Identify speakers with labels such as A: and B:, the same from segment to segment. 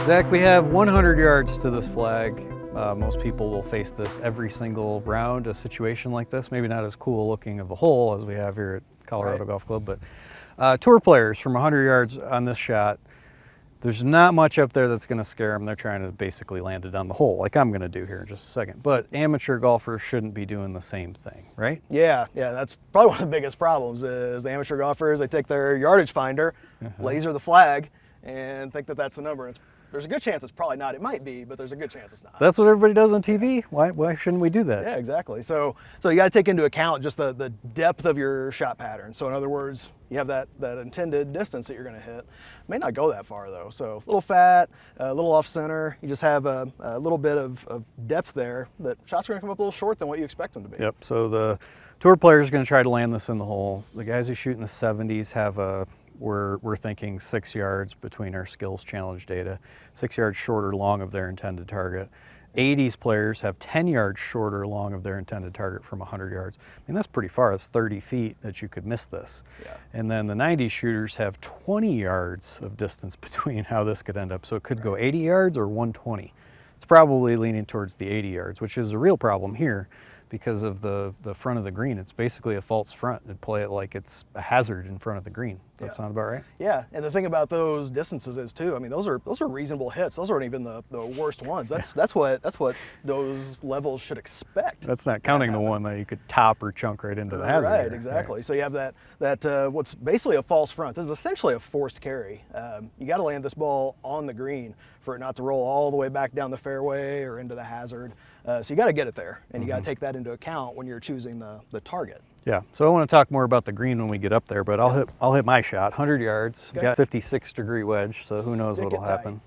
A: Zach, we have 100 yards to this flag. Most people will face this every single round, a situation like this. Maybe not as cool looking of a hole as we have here at Colorado Golf Club, but tour players from 100 yards on this shot, there's not much up there that's going to scare them. They're trying to basically land it on the hole, like I'm going to do here in just a second. But amateur golfers shouldn't be doing the same thing, right?
B: Yeah, that's probably one of the biggest problems is the amateur golfers, they take their yardage finder, laser the flag, and think that that's the number. There's a good chance it's probably not. It might be, but there's a good chance it's not.
A: That's what everybody does on TV. Why shouldn't we do that?
B: Yeah, exactly. So you got to take into account just the depth of your shot pattern. So in other words, you have that intended distance that you're going to hit. May not go that far though. So a little fat, a little off center. You just have a little bit of depth there. That shots are going to come up a little short than what you expect them to be.
A: Yep. So the tour player is going to try to land this in the hole. The guys who shoot in the 70s have we're thinking 6 yards between our skills challenge data, 6 yards short or long of their intended target. 80s players have 10 yards short or long of their intended target from 100 yards. I mean, that's pretty far. That's 30 feet that you could miss this.
B: Yeah.
A: And then the 90s shooters have 20 yards of distance between how this could end up. So it could go 80 yards or 120. It's probably leaning towards the 80 yards, which is a real problem here because of the front of the green. It's basically a false front. It'd play it like it's a hazard in front of the green. Does that sound about right?
B: Yeah, and the thing about those distances is too, I mean, those are reasonable hits. Those aren't even the worst ones. That's what those levels should expect.
A: That's not counting the one that you could top or chunk right into the hazard.
B: Right,
A: here.
B: exactly. Right. So you have that what's basically a false front. This is essentially a forced carry. You got to land this ball on the green for it not to roll all the way back down the fairway or into the hazard. So you got to get it there, and you got to take that into account when you're choosing the target.
A: Yeah, so I want to talk more about the green when we get up there, but I'll hit my shot, 100 yards, got 56-degree wedge, so who knows what'll happen.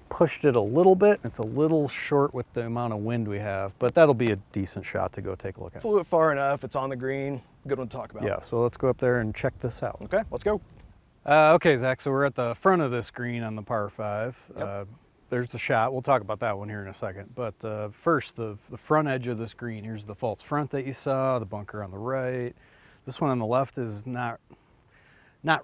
A: Pushed it a little bit. It's a little short with the amount of wind we have, but that'll be a decent shot to go take a look at.
B: Flew it far enough. It's on the green. Good one to talk about.
A: Yeah, so let's go up there and check this out.
B: Okay, let's go.
A: Okay, Zach, so we're at the front of this green on the par 5.
B: Yep.
A: There's the shot. We'll talk about that one here in a second. But first, the front edge of this green. Here's the false front that you saw, the bunker on the right. This one on the left is not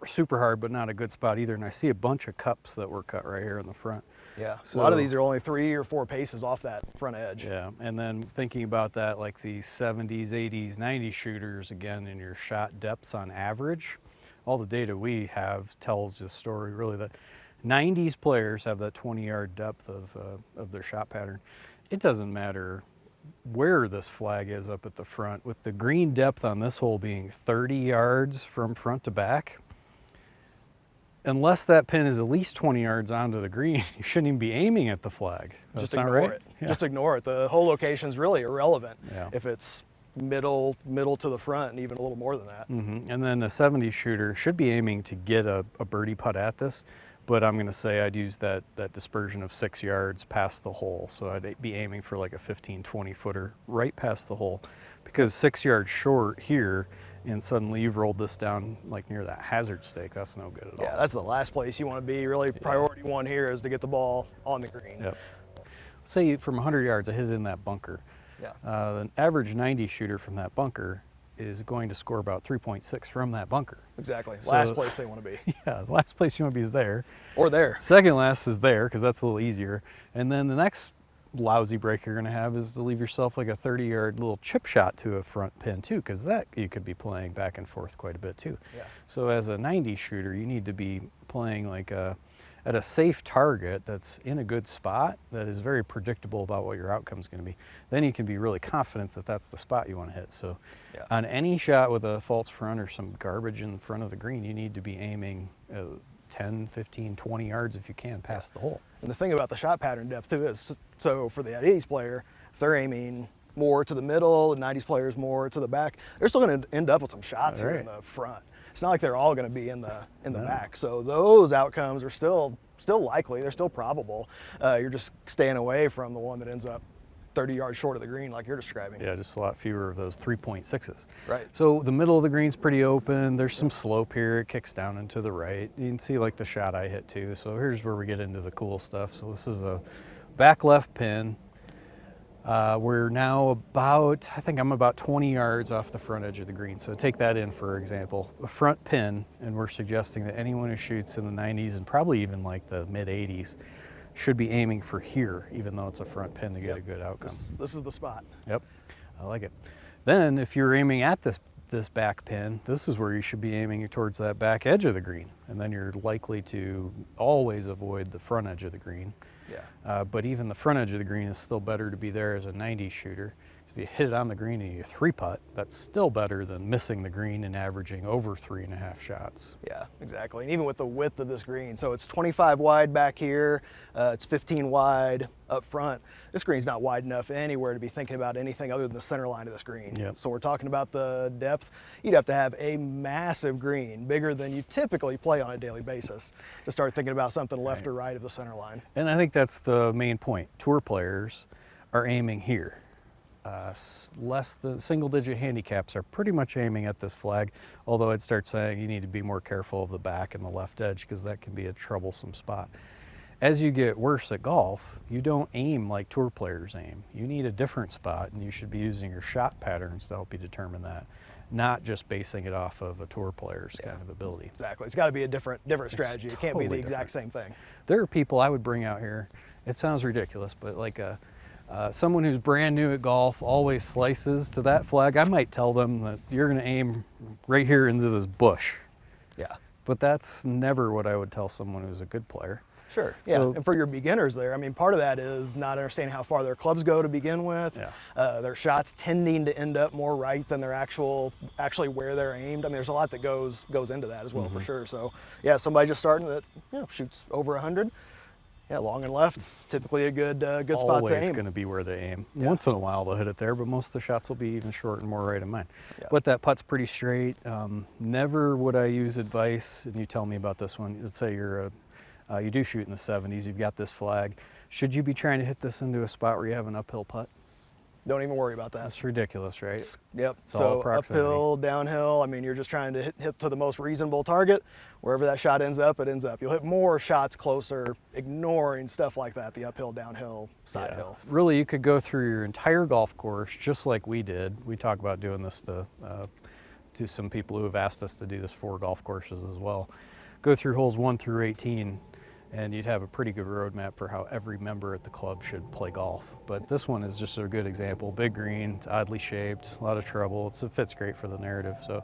A: super hard, but not a good spot either. And I see a bunch of cups that were cut right here in the front.
B: Yeah, so a lot of these are only 3 or 4 paces off that front edge.
A: Yeah, and then thinking about that, like the 70s, 80s, 90s shooters, again, in your shot depths on average, all the data we have tells this story really that 90s players have that 20-yard depth of their shot pattern. It doesn't matter where this flag is up at the front. With the green depth on this hole being 30 yards from front to back, unless that pin is at least 20 yards onto the green, you shouldn't even be aiming at the flag.
B: Just ignore it. Yeah. Just ignore it. The hole location is really irrelevant if it's middle to the front and even a little more than that.
A: And then a 70 shooter should be aiming to get a birdie putt at this. But I'm going to say I'd use that dispersion of 6 yards past the hole. So I'd be aiming for like a 15, 20 footer right past the hole, because 6 yards short here and suddenly you've rolled this down like near that hazard stake. That's no good at all.
B: Yeah, that's the last place you want to be. Really, priority one here is to get the ball on the green.
A: Yep. Say from 100 yards, I hit it in that bunker.
B: Yeah.
A: The average 90 shooter from that bunker is going to score about 3.6 from that bunker.
B: Exactly. Last place they want to be.
A: Yeah, the last place you want to be is there.
B: Or there.
A: Second last is there, because that's a little easier. And then the next lousy break you're going to have is to leave yourself like a 30-yard little chip shot to a front pin too, because that you could be playing back and forth quite a bit too.
B: Yeah.
A: So as a 90 shooter, you need to be playing like at a safe target that's in a good spot that is very predictable about what your outcome is going to be. Then you can be really confident that that's the spot you want to hit. So on any shot with a false front or some garbage in front of the green, you need to be aiming 10, 15, 20 yards if you can past the hole.
B: And the thing about the shot pattern depth too is, so for the 80s player, if they're aiming more to the middle, the 90s players more to the back, they're still going to end up with some shots here in the front. It's not like they're all going to be in the back. So those outcomes are still likely. They're still probable. You're just staying away from the one that ends up 30 yards short of the green like you're describing.
A: Yeah, just a lot fewer of those 3.6s.
B: Right.
A: So the middle of the green's pretty open. There's some slope here. It kicks down and to the right. You can see like the shot I hit too. So here's where we get into the cool stuff. So this is a back left pin. We're now about, I think I'm about 20 yards off the front edge of the green. So take that in, for example, a front pin, and we're suggesting that anyone who shoots in the 90s and probably even like the mid 80s should be aiming for here, even though it's a front pin, to get a good outcome.
B: This is the spot.
A: Yep, I like it. Then if you're aiming at this back pin, this is where you should be aiming towards that back edge of the green, and then you're likely to always avoid the front edge of the green.
B: Yeah.
A: But even the front edge of the green is still better to be there as a 90 shooter. If you hit it on the green and you 3-putt, that's still better than missing the green and averaging over 3.5 shots.
B: Yeah, exactly. And even with the width of this green, so it's 25 wide back here, it's 15 wide up front. This green's not wide enough anywhere to be thinking about anything other than the center line of this green.
A: Yep.
B: So we're talking about the depth. You'd have to have a massive green, bigger than you typically play on a daily basis, to start thinking about something left or right of the center line.
A: And I think that's the main point. Tour players are aiming here. Less than single-digit handicaps are pretty much aiming at this flag, although I'd start saying you need to be more careful of the back and the left edge, because that can be a troublesome spot. As you get worse at golf, you don't aim like tour players aim. You need a different spot, and you should be using your shot patterns to help you determine that, not just basing it off of a tour player's kind of ability.
B: Exactly. It's got to be a different strategy. It can't be the
A: totally
B: exact same thing.
A: There are people I would bring out here, it sounds ridiculous, but like someone who's brand new at golf always slices to that flag. I might tell them that you're going to aim right here into this bush.
B: Yeah.
A: But that's never what I would tell someone who's a good player.
B: Sure. Yeah.
A: So,
B: and for your beginners there, I mean, part of that is not understanding how far their clubs go to begin with.
A: Yeah.
B: Their shots tending to end up more right than their actually where they're aimed. I mean, there's a lot that goes into that as well, for sure. So yeah, somebody just starting that shoots over 100. Yeah, long and left is typically a good spot to aim.
A: Always going to be where they aim.
B: Yeah.
A: Once in a while they'll hit it there, but most of the shots will be even short and more right in mine.
B: Yeah.
A: But that putt's pretty straight. Never would I use advice, and you tell me about this one. Let's say you do shoot in the 70s, you've got this flag. Should you be trying to hit this into a spot where you have an uphill putt?
B: Don't even worry about that.
A: That's ridiculous, right?
B: Yep.
A: It's all
B: So
A: proximity.
B: uphill, downhill. I mean, you're just trying to hit to the most reasonable target. Wherever that shot ends up, it ends up. You'll hit more shots closer, ignoring stuff like that, the uphill, downhill, side hill.
A: Really, you could go through your entire golf course just like we did. We talk about doing this to some people who have asked us to do this for golf courses as well. Go through holes 1 through 18. And you'd have a pretty good roadmap for how every member at the club should play golf. But this one is just a good example. Big green, it's oddly shaped, a lot of trouble. It fits great for the narrative. So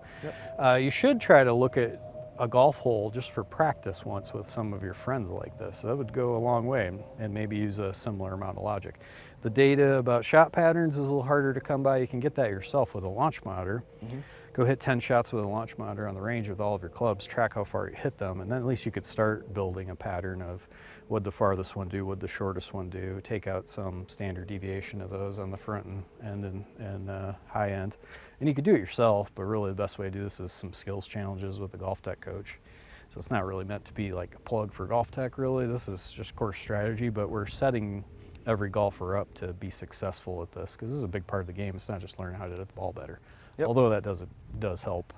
A: you should try to look at a golf hole just for practice once with some of your friends like this. That would go a long way, and maybe use a similar amount of logic. The data about shot patterns is a little harder to come by. You can get that yourself with a launch monitor. Go hit 10 shots with a launch monitor on the range with all of your clubs, track how far you hit them, and then at least you could start building a pattern of what the farthest one do, what the shortest one do, take out some standard deviation of those on the front end and high end. And you could do it yourself, but really the best way to do this is some skills challenges with the GOLFTEC coach. So it's not really meant to be like a plug for GOLFTEC, really. This is just course strategy, but we're setting every golfer up to be successful at this, because this is a big part of the game. It's not just learning how to hit the ball better. Although that does help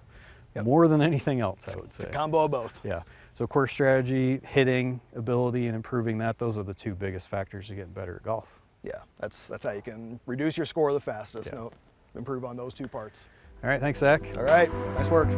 A: more than anything else, I would say.
B: It's a combo of both.
A: Yeah. So course strategy, hitting ability, and improving that, those are the two biggest factors to getting better at golf.
B: Yeah, that's how you can reduce your score the fastest. Improve on those two parts.
A: All right, thanks, Zach.
B: All right, nice work.